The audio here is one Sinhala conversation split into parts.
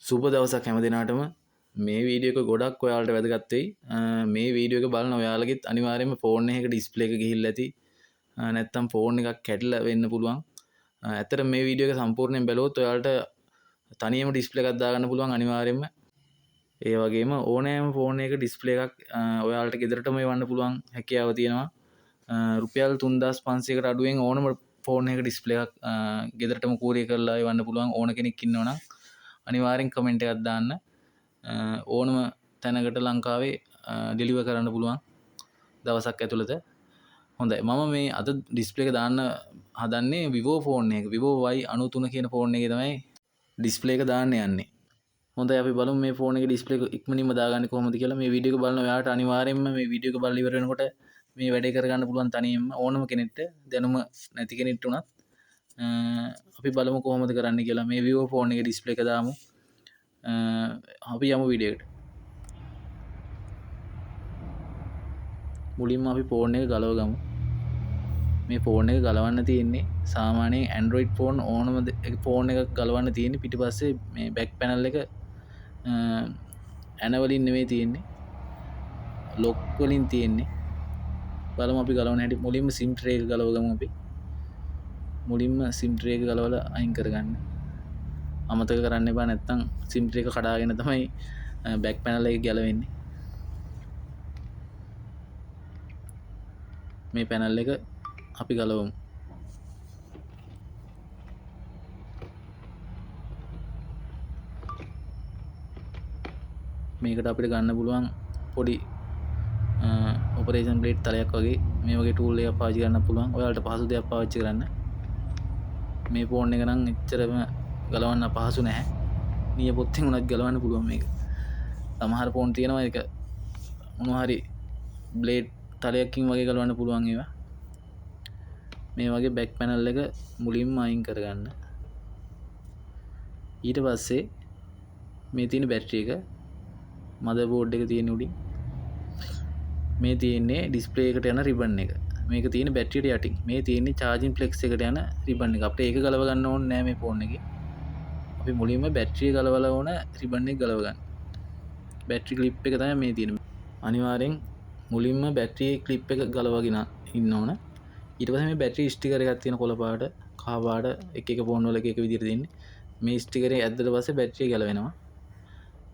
සුබ දවසක් හැම දිනාටම මේ වීඩියෝ එක ගොඩක් ඔයාලට වැදගත් වෙයි. මේ වීඩියෝ එක බලන ඔයාලගෙත් අනිවාර්යයෙන්ම ෆෝන් එකක ඩිස්ප්ලේ එක ගිහිල්ලා ඇති. නැත්තම් ෆෝන් එකක් කැඩිලා වෙන්න පුළුවන්. ඇත්තට මේ වීඩියෝ එක සම්පූර්ණයෙන් බැලුවොත් ඔයාලට තනියම ඩිස්ප්ලේ එකක් දාගන්න පුළුවන් අනිවාර්යයෙන්ම. ඒ වගේම ඕනෑම ෆෝන් එකක ඩිස්ප්ලේ එකක් ඔයාලට ගෙදරටම එවන්න පුළුවන් හැකියාව තියෙනවා. රුපියල් 3500කට අඩුවෙන් ඕනම ෆෝන් එකක ඩිස්ප්ලේ එකක් ගෙදරටම කූරිය කරලා එවන්න පුළුවන් ඕන කෙනෙක් ඉන්නවනම් අනිවාර්යෙන් කමෙන්ට් එකක් දාන්න. ඕනම තැනකට ලංකාවේ ඩෙලිවර් කරන්න පුළුවන් දවසක් ඇතුළත. හොඳයි මම මේ අද ඩිස්ප්ලේ එක දාන්න හදන්නේ Vivo ෆෝන් එක. Vivo Y93 කියන ෆෝන් එකේ තමයි ඩිස්ප්ලේ එක දාන්න යන්නේ. හොඳයි අපි බලමු මේ ෆෝන් එකේ ඩිස්ප්ලේ එක ඉක්මනින්ම දාගන්නේ කොහොමද කියලා. මේ වීඩියෝ එක බලන ඔයාලට අනිවාර්යෙන්ම මේ වීඩියෝ එක බලලා ඉවර වෙනකොට මේ වැඩේ කරගන්න පුළුවන් තනියම ඕනම කෙනෙක්ට දැනුම නැති කෙනෙක්ට උනත්. අපි බලමු කොහොමද කරන්න කියලා. මේ Vivo ෆෝන් එකේ ඩිස්ප්ලේ එක දාමු. අපි යමු වීඩියෝ එකට. මුලින්ම අපි ෆෝන් එක ගලව ගමු. මේ ෆෝන් එක ගලවන්න තියෙන්නේ සාමාන්‍යයෙන් Android ෆෝන් ඕනම ෆෝන් එකක් ගලවන්න තියෙන්නේ පිටිපස්සේ මේ බෑක් පැනල් එක ඇන වලින් නෙමෙයි තියෙන්නේ. ලොක් වලින් තියෙන්නේ. බලමු අපි ගලවන හැටි. මුලින්ම SIM tray එක ගලව ගමු අපි. මුලින්ම SIM tray එක ගලවලා අයින් කරගන්න. අමතක කරන්න එපා නැත්තම් SIM tray එක කඩාගෙන තමයි බෑක් පැනල් එක ගැලවෙන්නේ. මේ පැනල් එක අපි ගලවමු. මේකට අපිට ගන්න පුළුවන් පොඩි ඔපරේෂන් ප්ලේට් තලයක් වගේ මේ වගේ ටූල් එකක් පාවිච්චි කරන්න පුළුවන්. ඔයාලට පහසු දෙයක් පාවිච්චි කරන්න. මේ ෆෝන් එක නම් එච්චරම ගලවන්න පහසු නැහැ. නියපොත්තෙන් උනත් ගලවන්න පුළුවන් මේක. සමහර ෆෝන් තියෙනවා ඒක මොනවා හරි බ්ලේඩ් තලයකින් වගේ ගලවන්න පුළුවන් ඒවා. මේ වගේ බෑක් පැනල් එක මුලින්ම අයින් කරගන්න. ඊට පස්සේ මේ තියෙන බැටරි එක මදර්බෝඩ් එක තියෙන උඩින් මේ තියෙන්නේ ඩිස්ප්ලේ එකට යන රිබන් එක. මේක තියෙන බැටරියට යටින්. මේ තියෙන්නේ charging flex එකට යන රිබන් එක. අපිට ඒක ගලව ගන්න ඕනේ නෑ මේ ෆෝන් එකේ. අපි මුලින්ම බැටරිය ගලවලා ඕන රිබන් එක ගලව ගන්න. බැටරි ක්ලිප් එක තමයි මේ තියෙන්නේ. අනිවාර්යෙන් මුලින්ම බැටරි ක්ලිප් එක ගලවගෙන ඉන්න ඕන. ඊට පස්සේ මේ බැටරි ස්ටිකර් එකක් තියෙන කොළ පාට, කහ පාට එක එක ෆෝන් වල එක එක විදිහට දෙන්නේ. මේ ස්ටිකරේ ඇද්දට පස්සේ බැටරිය ගැලවෙනවා.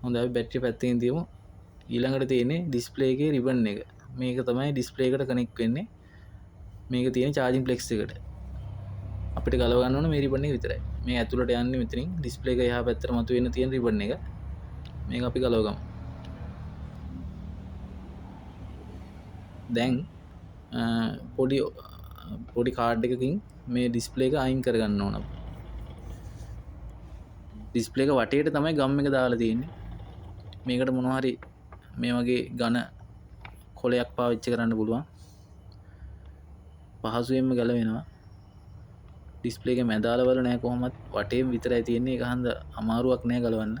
හොඳයි අපි බැටරි පැත්තකින් තියමු. ඊළඟට තියෙන්නේ ඩිස්ප්ලේ එකේ රිබන් එක. මේක තමයි ඩිස්ප්ලේ එකට කනෙක්ට් වෙන්නේ. මේක තියෙන charging flex එකට. අපිට ගලව ගන්න ඕන මේ රිබන් එක විතරයි. මේ ඇතුළට යන්නේ මෙතනින් ඩිස්ප්ලේ එක එහා පැත්තට මතුවෙන්න තියෙන රිබන් එක. මේක අපි ගලව ගමු. දැන් පොඩි කාඩ් එකකින් මේ ඩිස්ප්ලේ එක අයින් කරගන්න ඕන. ඩිස්ප්ලේ එක වටේට තමයි ගම් එක දාලා තියෙන්නේ. මේකට මොනවා හරි මේ වගේ ඝන කොලයක් පාවිච්චි කරන්න පුළුවන්. පහසුවෙන්ම ගැලවෙනවා. ඩිස්ප්ලේ එක මැදාලවල නැහැ කොහොමත් වටේම විතරයි තියෙන්නේ. ඒක හන්ද අමාරුවක් නැහැ ගලවන්න.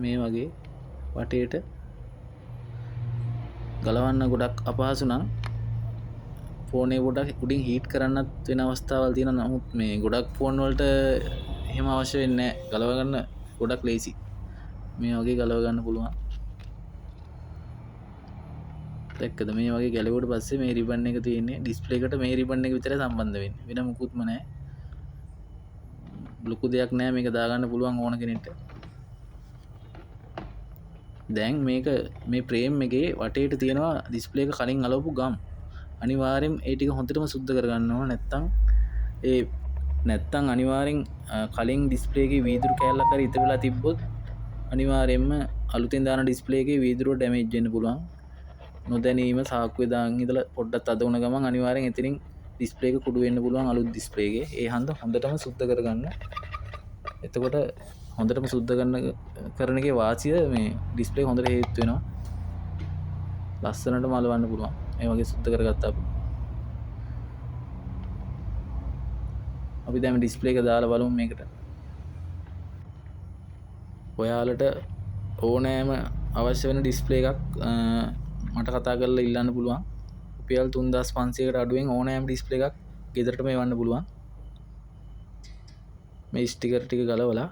මේ වගේ වටේට ගලවන්න ගොඩක් අපහසු නම් ෆෝන් එක පොඩක් උඩින් හීට් කරන්නත් වෙන අවස්ථාවල් තියෙනවා. නමුත් මේ ගොඩක් ෆෝන් වලට එහෙම අවශ්‍ය වෙන්නේ නැහැ. ගලව ගන්න ගොඩක් ලේසි. මේ වගේ ගලව ගන්න පුළුවන්. දැක්කද මේ වගේ ගැලවුවට පස්සේ මේ රිබන් එක තියෙන්නේ ඩිස්ප්ලේ එකට මේ රිබන් එක විතරයි සම්බන්ධ වෙන්නේ. වෙන මොකුත්ම නැහැ. ලොකු දෙයක් නැහැ. මේක දාගන්න පුළුවන් ඕන කෙනෙක්ට. දැන් මේක මේ ෆ්‍රේම් එකේ වටේට තියෙනවා ඩිස්ප්ලේ එක කලින් අලවපු ගම්. අනිවාර්යෙන් ඒ ටික හොඳටම සුද්ධ කරගන්න ඕන. නැත්තම් අනිවාර්යෙන් කලින් ඩිස්ප්ලේ එකේ වීදුරු කෑල්ලක් හරි ඉතුරු වෙලා තිබ්බොත් අනිවාර්යෙන්ම අලුතෙන් දාන ඩිස්ප්ලේ එකේ වීදුරුව ඩැමේජ් වෙන්න පුළුවන්. නොදැනීම සාක්කුවේ දාන් ඉඳලා පොඩ්ඩක් අද වුණ ගමන් අනිවාර්යෙන් එතනින් ඩිස්ප්ලේ එක කුඩු වෙන්න පුළුවන් අලුත් ඩිස්ප්ලේ එකේ. ඒ හන්ද හොඳටම සුද්ධ කරගන්න. එතකොට හොඳටම සුද්ධ කරන එකේ වාසිය මේ ඩිස්ප්ලේ හොඳට හේතු වෙනවා. ලස්සනට මලවන්න පුළුවන්. මේ වගේ සුද්ධ කරගත්තා අපි දැන් ඩිස්ප්ලේ එක දාලා බලමු මේකට. ඔයාලට ඕනෑම අවශ්‍ය වෙන ඩිස්ප්ලේ එකක් මට කතා කරලා ඉල්ලන්න පුළුවන්. රුපියල් 3500කට අඩුවෙන් ඕනෑම ඩිස්ප්ලේ එකක් ගෙදරටම එවන්න පුළුවන්. මේ ස්ටිකර් ටික ගලවලා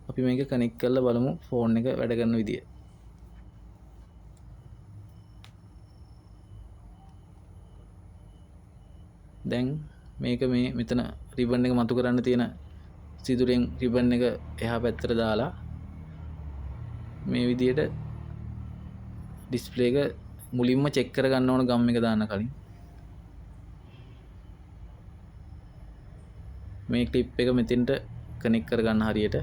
අපි මේක කනෙක්ට් කරලා බලමු ෆෝන් එක වැඩ කරන විදිය. දැන් මේක මේ මෙතන රිබන් එක මතු කරන්න තියෙන සිදුරෙන් රිබන් එක එහා පැත්තට දාලා මේ විදියට ඩිස්ප්ලේ එක මුලින්ම චෙක් කර ගන්න ඕන ගම් එක දාන්න කලින්. මේ ක්ලිප් එක මෙතෙන්ට කනෙක්ට් කර ගන්න හරියට.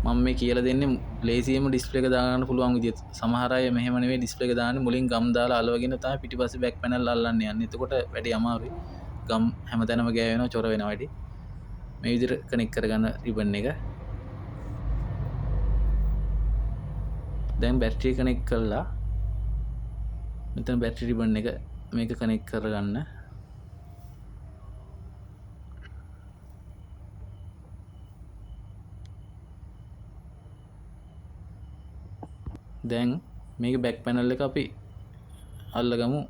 මම මේ කියලා දෙන්නේ ලේසියෙන්ම ඩිස්ප්ලේ එක දාගන්න පුළුවන් විදියට. සමහර අය මෙහෙම නෙවෙයි ඩිස්ප්ලේ එක දාන්නේ මුලින් ගම් දාලා අලවගෙන තමයි පිටිපස්සේ බෑක් පැනල් අල්ලන්න යන්නේ. එතකොට වැඩි අමාරුයි. ගම් හැමතැනම ගෑවෙනවා, චොර වෙනවා වැඩි. මේ විදිහට කනෙක්ට් කරගන්න රිබන් එක. දැන් බැටරි කනෙක්ට් කරලා මෙතන බැටරි රිබන් එක මේක කනෙක්ට් කරගන්න. දැන් මේක බැක් පැනල් එක අපි අල්ලගමු.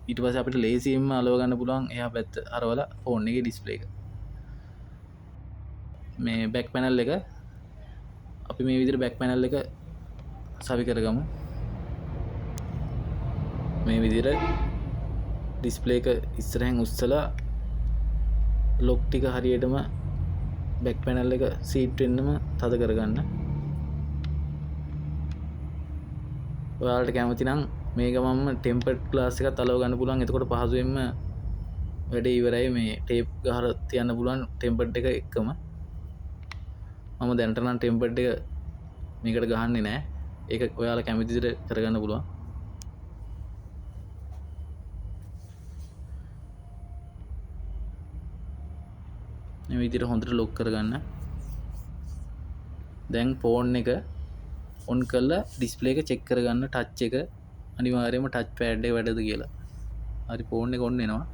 ඊට පස්සේ අපිට ලේසියෙන්ම අලව ගන්න පුළුවන් එහා පැත්ත අරවලා ෆෝන් එකේ ඩිස්ප්ලේ එක. මේ බැක් පැනල් එක අපි මේ විදිහට බැක් පැනල් එක සවි කරගමු. මේ විදිහට ඩිස්ප්ලේ එක ඉස්සරහෙන් උස්සලා ලොක් ටික හරියටම බැක් පැනල් එක සීට් වෙන්නම තද කරගන්න. ඔයාලට කැමති නම් මේක මම ටෙම්පර්ඩ් ග්ලාස් එකත් අලව ගන්න පුළුවන්. එතකොට පහසුවෙන්ම වැඩේ ඉවරයි. මේ ටේප් ගහලා තියන්න පුළුවන් ටෙම්පර්ඩ් එක එක්කම. මම දැනට නම් ටෙම්පර්ඩ් එක මේකට ගහන්නේ නැහැ. ඒක ඔයාලා කැමති විදිහට කරගන්න පුළුවන්. මේ විදිහට හොඳට ලොක් කරගන්න. දැන් ෆෝන් එක ඔන් කරලා ඩිස්ප්ලේ එක චෙක් කරගන්න. ටච් එක අනිවාර්යයෙන්ම ටච් පෑඩ් එක වැඩද කියලා. හරි, ෆෝන් එක ඔන් වෙනවා.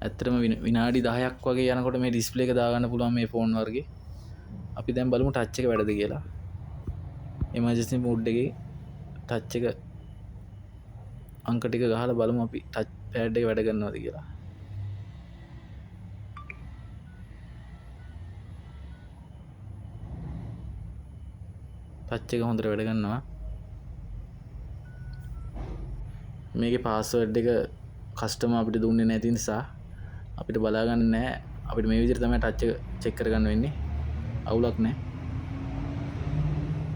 ඇත්තටම විනාඩි 10ක් වගේ යනකොට මේ ඩිස්ප්ලේ එක දාගන්න පුළුවන් මේ ෆෝන් වර්ගේ. අපි දැන් බලමු ටච් එක වැඩද කියලා. එමර්ජන්සි මෝඩ් එකේ ටච් එක අංක ටික ගහලා බලමු අපි ටච් පෑඩ් එක වැඩ කරනවද කියලා. ටච් එක හොඳට වැඩ කරනවා. මේකේ පාස්වර්ඩ් එක කස්ටමර් අපිට දුන්නේ නැති නිසා අපිට බලා ගන්න නැහැ. අපිට මේ විදිහට තමයි ටච් එක චෙක් කරගන්න වෙන්නේ. අවුලක් නැහැ.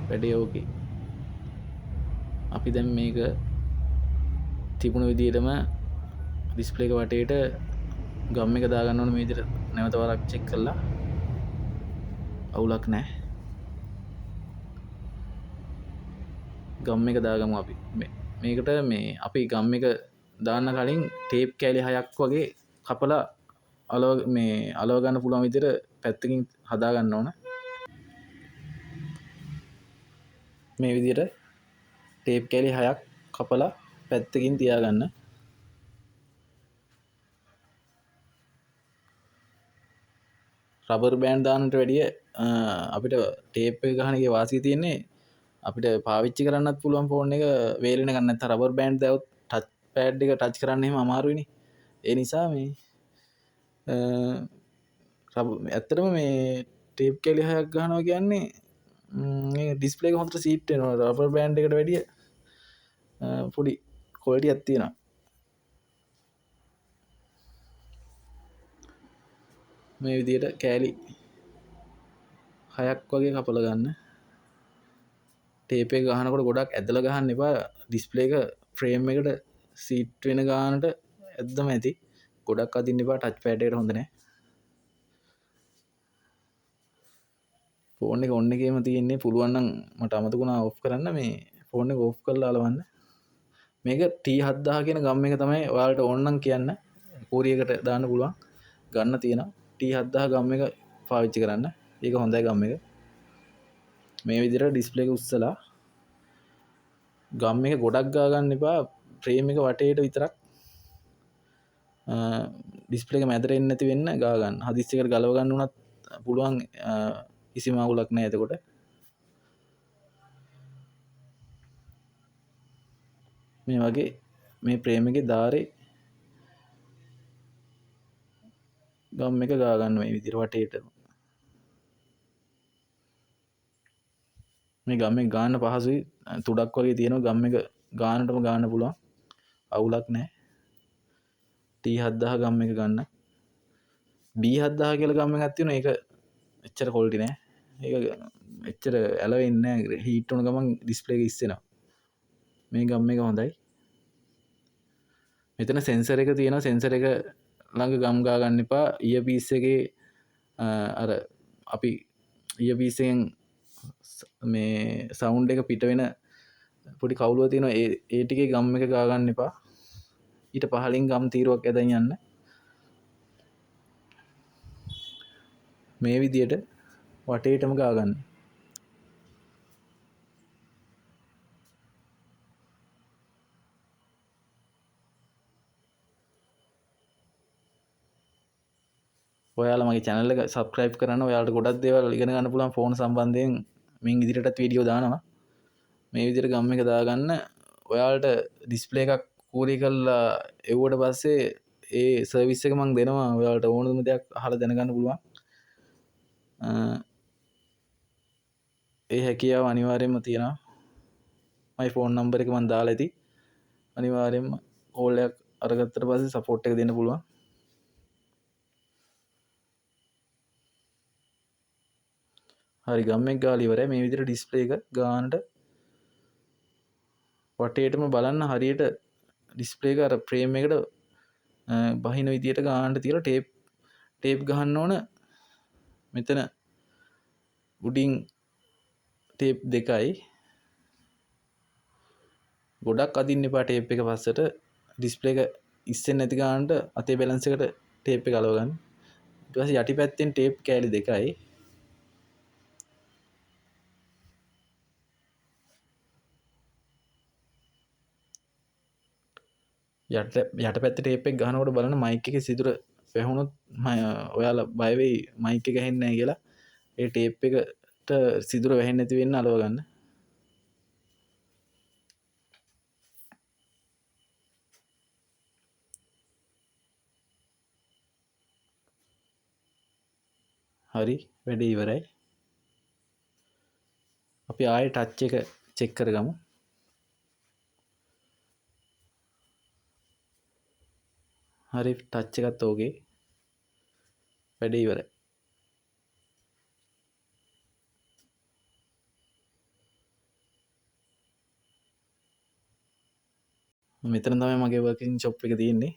වැඩේ ඕකේ. අපි දැන් මේක තිබුණු විදිහටම ඩිස්ප්ලේ එක වටේට ගම් එක දාගන්න ඕන. මේ විදිහට නැවත වරක් චෙක් කරලා අවුලක් නැහැ. ගම් එක දාගමු අපි. මේකට මේ අපි ගම් එක දාන්න කලින් ටේප් කෑලි 6ක් වගේ කපලා අලව ගන්න පුළුවන් විදිහට පැත්තකින් හදා ගන්න ඕන. මේ විදිහට ටේප් කෑලි 6ක් කපලා පැත්තකින් තියාගන්න. රබර් බෑන්ඩ් දාන්නට වැඩිය අපිට ටේප් එක ගහන එකේ වාසිය තියෙන්නේ අපිට පාවිච්චි කරන්නත් පුළුවන් ෆෝන් එක වේලෙන ගන්න. නැත්නම් රබර් බෑන්ඩ් දාවොත් ටච් පෑඩ් එක ටච් කරන්න එහෙම අමාරුයිනේ. ඒ නිසා මේ ඇත්තටම මේ ටේප් කෑලි 6ක් ගහනවා කියන්නේ මේ ඩිස්ප්ලේ එක හොඳට සීට් වෙනවා. රබර් බෑන්ඩ් එකට වැඩිය පොඩි ක්වොලිටියක් තියෙනවා. මේ විදිහට කෑලි 6ක් වගේ කපලා ගන්න. ටේප් එක ගහනකොට ගොඩක් ඇදලා ගහන්න එපා. ඩිස්ප්ලේ එක ෆ්‍රේම් එකට සීට් වෙන ගානට ඇද්දම ඇති. ගොඩක් අදින්න එපා. ටච් පෑඩ් එකට හොඳ නැහැ. ෆෝන් එක ඔන් එකේම තියෙන්නේ. පුළුවන් නම් මට අමතක වුණා ඔෆ් කරන්න. මේ ෆෝන් එක ඔෆ් කරලා අලවන්න. මේක T7000 කියන ගම් එක තමයි ඔයාලට ඕන නම් කියන්න. කෝරියකට දාන්න පුළුවන්. ගන්න තියෙනවා. T7000 ගම් එක පාවිච්චි කරන්න. ඒක හොඳයි ගම් එක. මේ විදිහට ඩිස්ප්ලේ එක උස්සලා ගම් එක ගොඩක් ගාගන්න එපා ෆ්‍රේම් එක වටේට විතරක් ඩිස්පලේ එක මැදර එන්න ඇති වෙන්න ගාගන්න හදිස්සිකට ගලවගන්න වනත් පුළුවන් කිසි මවුලක් නෑ ඇතකොට මේ වගේ මේ ප්‍රේම එක ධාරේ ගම් එක ගාගන්න මේ විදිර වටේට මේ ගම ගාන පහසුයි තුඩක් වගේ තියෙනවා ගම් එක ගානටම ගාන්න පුළුවන් අවුලක් නෑ ටී හද්දාහ ගම් එක ගන්න බී හද්දාහ කියල ගම්ම ගත්තින එක එච්චර කොල්ටි නෑ ඒ එච්චර ඇලවෙන්න හිටුන ගමන් ඩිස්පලේ ඉස්සෙනවා මේ ගම්ම එක හොඳයි මෙතන සෙන්සර එක තියෙන සෙන්සර එක ළඟ ගම්ගා ගන්න එපා ඊය පිස්සගේ අර අපි ඊය පිස්සෙන් මේ සවුන්් එක පිට වෙන පොඩි කවුලුව තියෙන ඒටිගේ ගම්ම එක ගාගන්න එපා ඊට පහලින් ගම් තීරුවක් ඇද යන්න මේ විදියට වටේටම ගාගන්න ඔයාලා මගේ channel එක subscribe කරන්න ඔයාලට ගොඩක් දේවල් ඉගෙන ගන්න පුළුවන් ෆෝන් සම්බන්ධයෙන් මින් ඉදිරියටත් වීඩියෝ දානවා මේ විදිහට ගම් එක දාගන්න ඔයාලට ඩිස්ප්ලේ එකක් කූලි කරලා එව්වට පස්සේ ඒ සර්විස් එක මං දෙනවා ඔයාලට ඕනම දෙයක් අහලා දැනගන්න පුළුවන් ඒ හැකියාව අනිවාර්යයෙන්ම තියෙනවා මයි ෆෝන් නම්බර එක මන් දාලා ඇති අනිවාර්යයෙන්ම කෝල් එකක් අරගත්තට පස්සේ සපෝට් එක දෙන්න පුළුවන් හරි ගම්මෙක් ගාලා ඉවරයි මේ විදිහට ඩිස්ප්ලේ එක ගානට වටේටම බලන්න හරියට ඩිස්ප්ලේ එක අර ෆ්‍රේම් එකට බහින විදියට ගානට තියලා ටේප් ගහන්න ඕන මෙතන උඩින් ටේප් දෙකයි ගොඩක් අදින්න එපා ටේප් එක පස්සට ඩිස්ප්ලේ එක ඉස්සෙන් නැති ගානට අතේ බැලන්ස් එකට ටේප් එක ගලව ගන්න ඊට පස්සේ යටිපැත්තෙන් ටේප් කෑලි දෙකයි යට පැත්ත ටේප් එක ගහනකොට බලන්න මයික් එකේ සිදුර වැහුණොත් ඔයාලා බය වෙයි මයික් එක ඇහෙන්නේ නැහැ කියලා ඒ ටේප් එකට සිදුර වැහෙන්නේ නැති වෙන්න අලව ගන්න හරි වැඩේ ඉවරයි අපි ආයෙ ටච් එක චෙක් කරගමු හරි ටච් එකත් ඕකේ වැඩේ ඉවරයි මෙතන තමයි මගේ වර්කින් ෂොප් එක තියෙන්නේ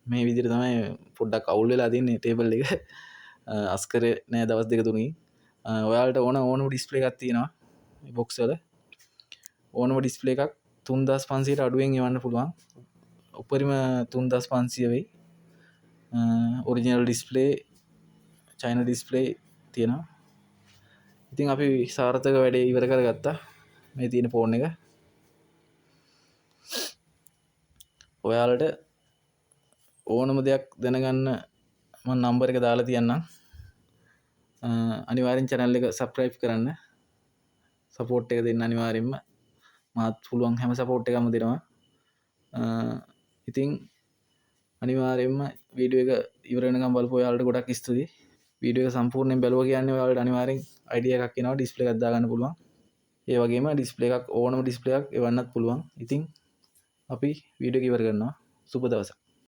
මේ විදිහට තමයි පොඩ්ඩක් අවුල් වෙලා තින්නේ ටේබල් එක අස්කරේ නෑ දවස් දෙක තුනකින් ඔයාලට ඕනම ඩිස්ප්ලේ එකක් තියෙනවා මේ බොක්ස් වල ඕනම ඩිස්ප්ලේ එකක් 3500ට අඩුවෙන් එවන්න පුළුවන් උපරිම 3500 වෙයි ඔරිජිනල් ඩිස්ප්ලේ චයින ඩිස්ප්ලේ තියෙනවා ඉතින් අපි සාර්ථක වැඩේ ඉවර කරගත්තා මේ තියෙන ෆෝන් එක ඔයාලට ඕනම දෙයක් දැනගන්න මම නම්බර එක දාලා තියන්නම් අනිවාර්යෙන් channel එක subscribe කරන්න සපෝට් එක දෙන්න අනිවාර්යෙන්ම මාත් පුළුවන් හැම සපෝට් එකක්ම දෙනවා ඉතින් අනිවාර්යෙන්ම වීඩියෝ එක ඉවර වෙනකම් බලපු ඔයාලට ගොඩක් ස්තුතියි වීඩියෝ එක සම්පූර්ණයෙන් බැලුවා කියන්නේ ඔයාලට අනිවාර්යෙන් අයිඩියා එකක් එනවා ඩිස්ප්ලේ එකක් දාගන්න පුළුවන් ඒ වගේම ඩිස්ප්ලේ එකක් ඕනම ඩිස්ප්ලේ එකක් එවන්නත් පුළුවන් ඉතින් අපි වීඩියෝ එක ඉවර කරනවා සුබ දවසක්